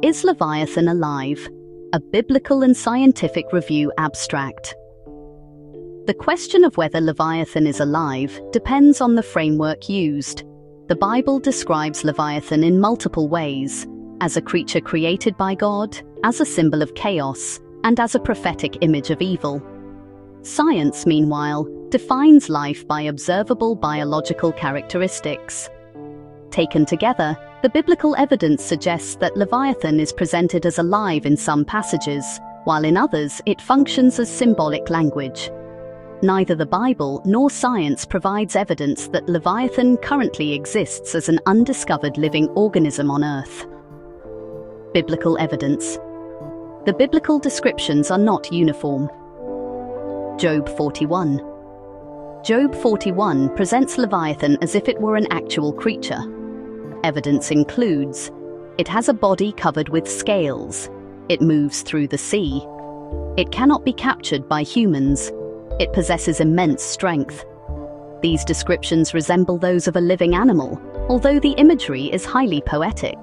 Is Leviathan alive? A Biblical and Scientific Review abstract. The question of whether Leviathan is alive depends on the framework used. The Bible describes Leviathan in multiple ways, as a creature created by God, as a symbol of chaos, and as a prophetic image of evil. Science, meanwhile, defines life by observable biological characteristics. Taken together, the biblical evidence suggests that Leviathan is presented as alive in some passages, while in others it functions as symbolic language. Neither the Bible nor science provides evidence that Leviathan currently exists as an undiscovered living organism on Earth. Biblical evidence. The biblical descriptions are not uniform. Job 41. Job 41 presents Leviathan as if it were an actual creature. Evidence includes: it has a body covered with scales. It moves through the sea. It cannot be captured by humans. It possesses immense strength. These descriptions resemble those of a living animal, although the imagery is highly poetic.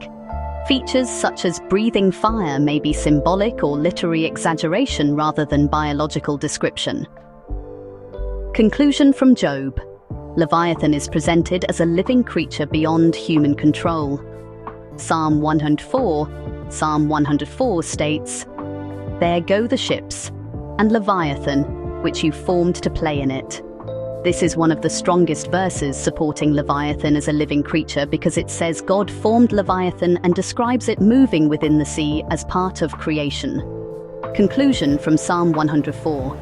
Features such as breathing fire may be symbolic or literary exaggeration rather than biological description. Conclusion from Job. Leviathan is presented as a living creature beyond human control. Psalm 104 states, "There go the ships, and Leviathan, which you formed to play in it." This is one of the strongest verses supporting Leviathan as a living creature because it says God formed Leviathan and describes it moving within the sea as part of creation. Conclusion from Psalm 104.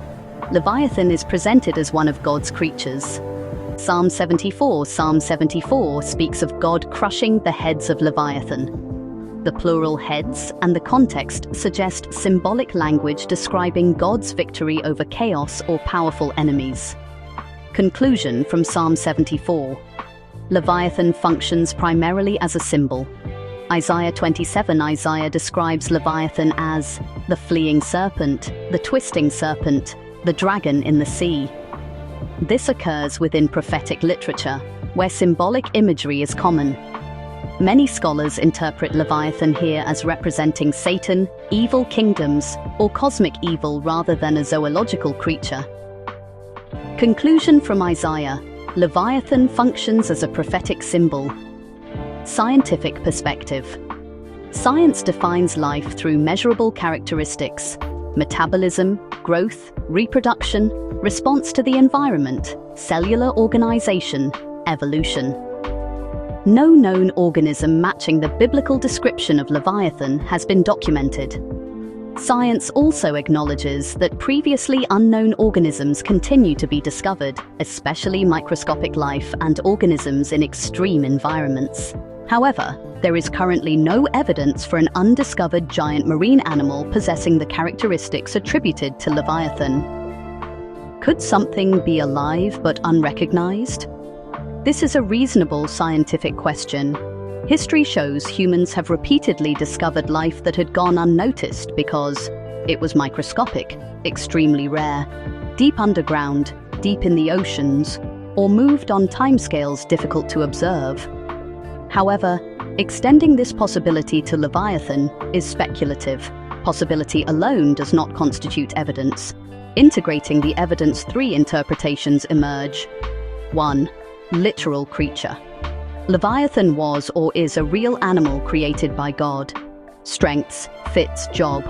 Leviathan is presented as one of God's creatures. Psalm 74 speaks of God crushing the heads of Leviathan. The plural heads and the context suggest symbolic language describing God's victory over chaos or powerful enemies. Conclusion from Psalm 74. Leviathan functions primarily as a symbol. Isaiah 27 describes Leviathan as the fleeing serpent, the twisting serpent, the dragon in the sea. This occurs within prophetic literature, where symbolic imagery is common. Many scholars interpret Leviathan here as representing Satan, evil kingdoms, or cosmic evil rather than a zoological creature. Conclusion from Isaiah. Leviathan functions as a prophetic symbol. Scientific perspective. Science defines life through measurable characteristics: metabolism, growth, reproduction, response to the environment, cellular organization, evolution. No known organism matching the biblical description of Leviathan has been documented. Science also acknowledges that previously unknown organisms continue to be discovered, especially microscopic life and organisms in extreme environments. However, there is currently no evidence for an undiscovered giant marine animal possessing the characteristics attributed to Leviathan. Could something be alive but unrecognized? This is a reasonable scientific question. History shows humans have repeatedly discovered life that had gone unnoticed because it was microscopic, extremely rare, deep underground, deep in the oceans, or moved on timescales difficult to observe. However, extending this possibility to Leviathan is speculative. Possibility alone does not constitute evidence. Integrating the evidence, three interpretations emerge. 1. Literal creature. Leviathan was or is a real animal created by God. Strengths: fits Job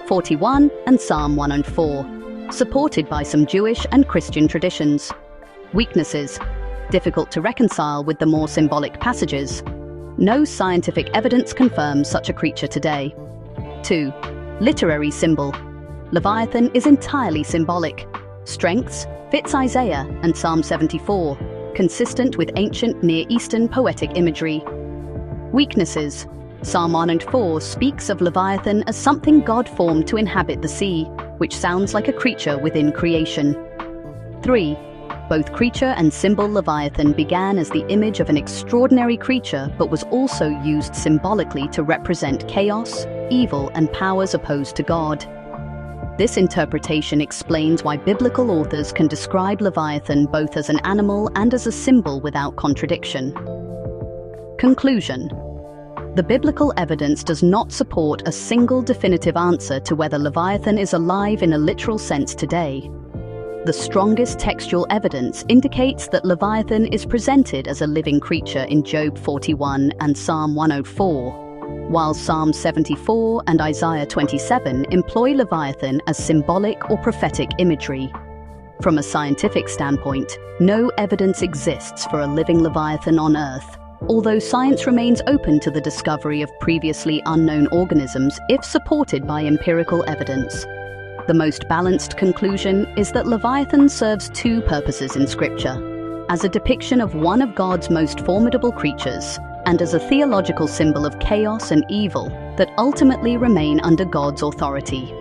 41 and Psalm 104, supported by some Jewish and Christian traditions. Weaknesses: difficult to reconcile with the more symbolic passages. No scientific evidence confirms such a creature today. 2. Literary symbol. Leviathan is entirely symbolic. Strengths: fits Isaiah and Psalm 74, consistent with ancient Near Eastern poetic imagery. Weaknesses: Psalm 104 speaks of Leviathan as something God formed to inhabit the sea, which sounds like a creature within creation. 3. Both creature and symbol Leviathan began as the image of an extraordinary creature but was also used symbolically to represent chaos, evil, and powers opposed to God. This interpretation explains why biblical authors can describe Leviathan both as an animal and as a symbol without contradiction. Conclusion. The biblical evidence does not support a single definitive answer to whether Leviathan is alive in a literal sense today. The strongest textual evidence indicates that Leviathan is presented as a living creature in Job 41 and Psalm 104, while Psalm 74 and Isaiah 27 employ Leviathan as symbolic or prophetic imagery. From a scientific standpoint, no evidence exists for a living Leviathan on Earth, although science remains open to the discovery of previously unknown organisms if supported by empirical evidence. The most balanced conclusion is that Leviathan serves two purposes in Scripture: as a depiction of one of God's most formidable creatures, and as a theological symbol of chaos and evil that ultimately remain under God's authority.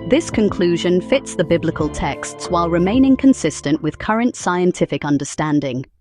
This conclusion fits the biblical texts while remaining consistent with current scientific understanding.